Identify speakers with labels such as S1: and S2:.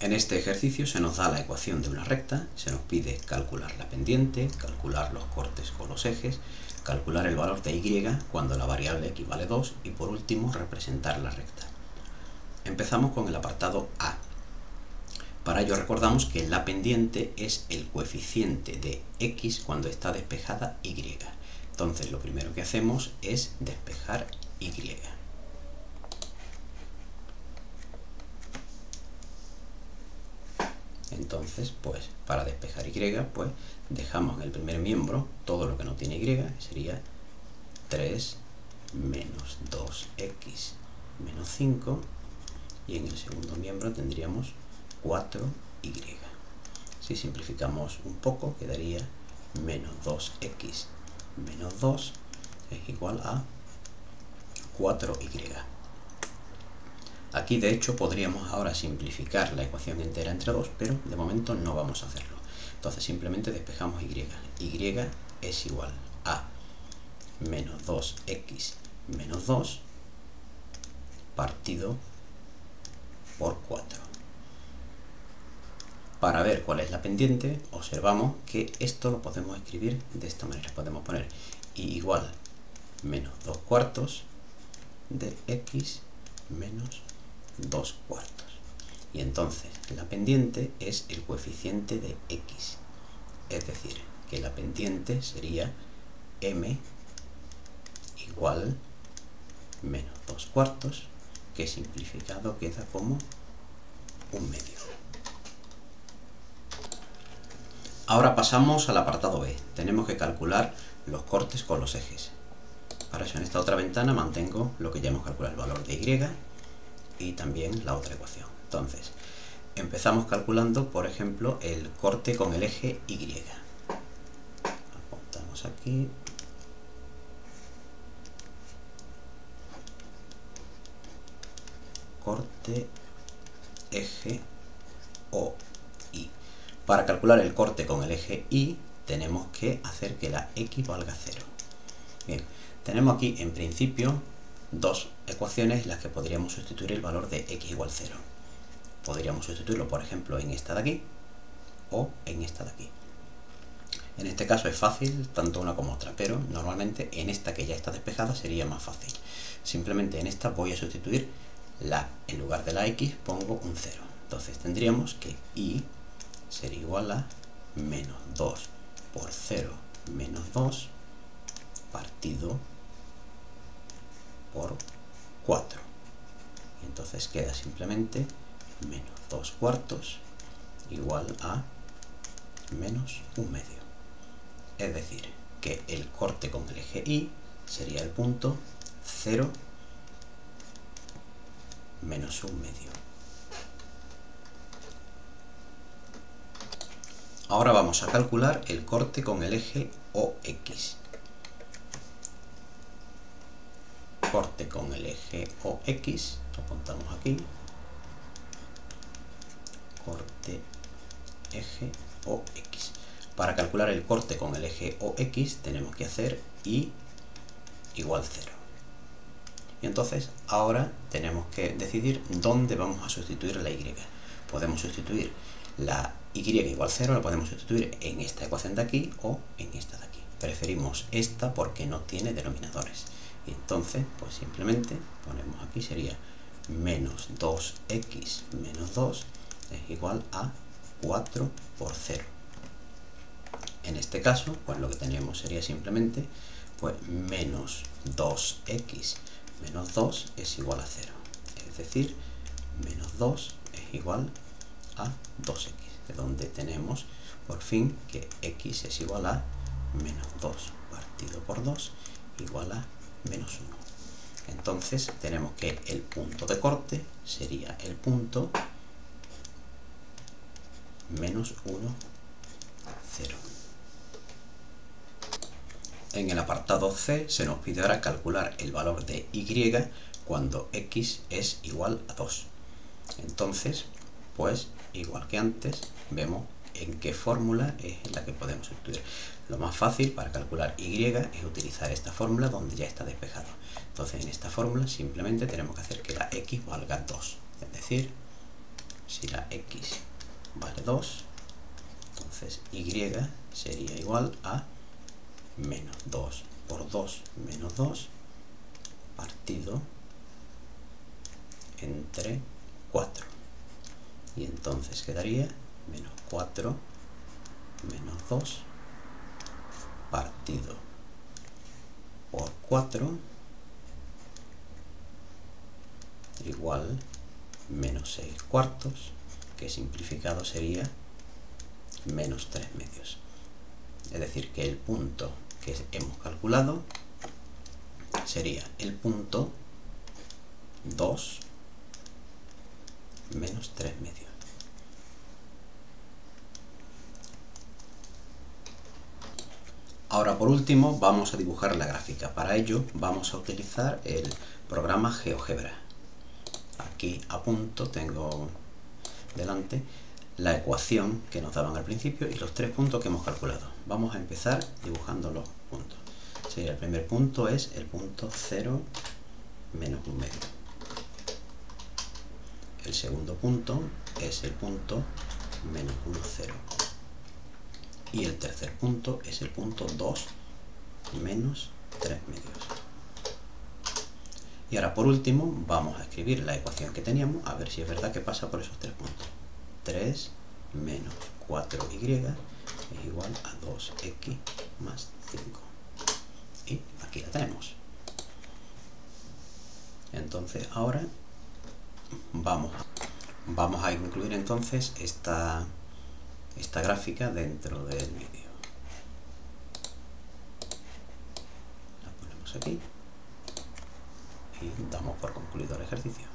S1: En este ejercicio se nos da la ecuación de una recta, se nos pide calcular la pendiente, calcular los cortes con los ejes, calcular el valor de y cuando la variable x vale 2 y por último representar la recta. Empezamos con el apartado A. Para ello recordamos que la pendiente es el coeficiente de x cuando está despejada y. Entonces lo primero que hacemos es despejar y. Entonces, pues, para despejar y, pues, dejamos en el primer miembro todo lo que no tiene y, que sería 3 menos 2x menos 5, y en el segundo miembro tendríamos 4y. Si simplificamos un poco, quedaría menos 2x menos 2 es igual a 4y. Aquí de hecho podríamos ahora simplificar la ecuación entera entre 2, pero de momento no vamos a hacerlo. Entonces simplemente despejamos y. Y es igual a menos 2x menos 2 partido por 4. Para ver cuál es la pendiente, observamos que esto lo podemos escribir de esta manera. Podemos poner y igual menos 2 cuartos de x menos 2 cuartos. Y entonces la pendiente es el coeficiente de x. Es decir, que la pendiente sería m igual menos 2 cuartos, que simplificado queda como 1/2. Ahora pasamos al apartado B. Tenemos que calcular los cortes con los ejes. Para eso en esta otra ventana mantengo lo que ya hemos calculado, el valor de y y también la otra ecuación. Entonces, empezamos calculando, por ejemplo, el corte con el eje y. Apuntamos aquí. Corte, eje o y. Para calcular el corte con el eje y, tenemos que hacer que la x valga 0. Bien, tenemos aquí en principio dos ecuaciones en las que podríamos sustituir el valor de x igual 0. Podríamos sustituirlo, por ejemplo, en esta de aquí o en esta de aquí. En este caso es fácil tanto una como otra, pero normalmente en esta que ya está despejada sería más fácil. Simplemente en esta voy a sustituir en lugar de la x pongo un 0. Entonces tendríamos que y sería igual a menos 2 por 0 menos 2 partido por 4. Y entonces queda simplemente menos 2 cuartos igual a menos 1/2. Es decir, que el corte con el eje y sería el punto 0 menos 1/2. Ahora vamos a calcular el corte con el eje OX. Corte con el eje OX, lo apuntamos aquí. Corte eje OX. Para calcular el corte con el eje OX tenemos que hacer y igual 0. Y entonces ahora tenemos que decidir dónde vamos a sustituir la y. Podemos sustituir la y igual 0, la podemos sustituir en esta ecuación de aquí o en esta de aquí. Preferimos esta porque no tiene denominadores. Y entonces, pues simplemente ponemos aquí, sería menos 2x menos 2 es igual a 4 por 0. En este caso, pues lo que teníamos sería simplemente pues menos 2x menos 2 es igual a 0. Es decir, menos 2 es igual a 2x, de donde tenemos por fin que x es igual a menos 2 partido por 2 igual a menos 1. Entonces tenemos que el punto de corte sería el punto menos 1, 0. En el apartado C se nos pide ahora calcular el valor de y cuando x es igual a 2. Entonces, pues igual que antes, vemos en qué fórmula es la que podemos sustituir. Lo más fácil para calcular y es utilizar esta fórmula donde ya está despejado. Entonces en esta fórmula simplemente tenemos que hacer que la x valga 2. Es decir, si si la x vale 2, entonces y sería igual a menos 2 por 2 menos 2 partido entre 4. Y entonces quedaría menos 4 menos 2 partido por 4 igual menos 6 cuartos, que simplificado sería menos 3 medios. Es decir, que el punto que hemos calculado sería el punto 2 menos 3 medios. Ahora, por último, vamos a dibujar la gráfica. Para ello vamos a utilizar el programa GeoGebra. Aquí apunto, tengo delante la ecuación que nos daban al principio y los 3 puntos que hemos calculado. Vamos a empezar dibujando los puntos. Sí, el primer punto es el punto 0 menos 1 medio. El segundo punto es el punto menos 1, 0. Y el tercer punto es el punto 2 menos 3 medios. Y ahora por último vamos a escribir la ecuación que teníamos, a ver si es verdad que pasa por esos 3 puntos. 3 menos 4y es igual a 2x más 5. Y aquí la tenemos. Entonces ahora vamos a incluir entonces esta gráfica dentro del vídeo. La ponemos aquí y damos por concluido el ejercicio.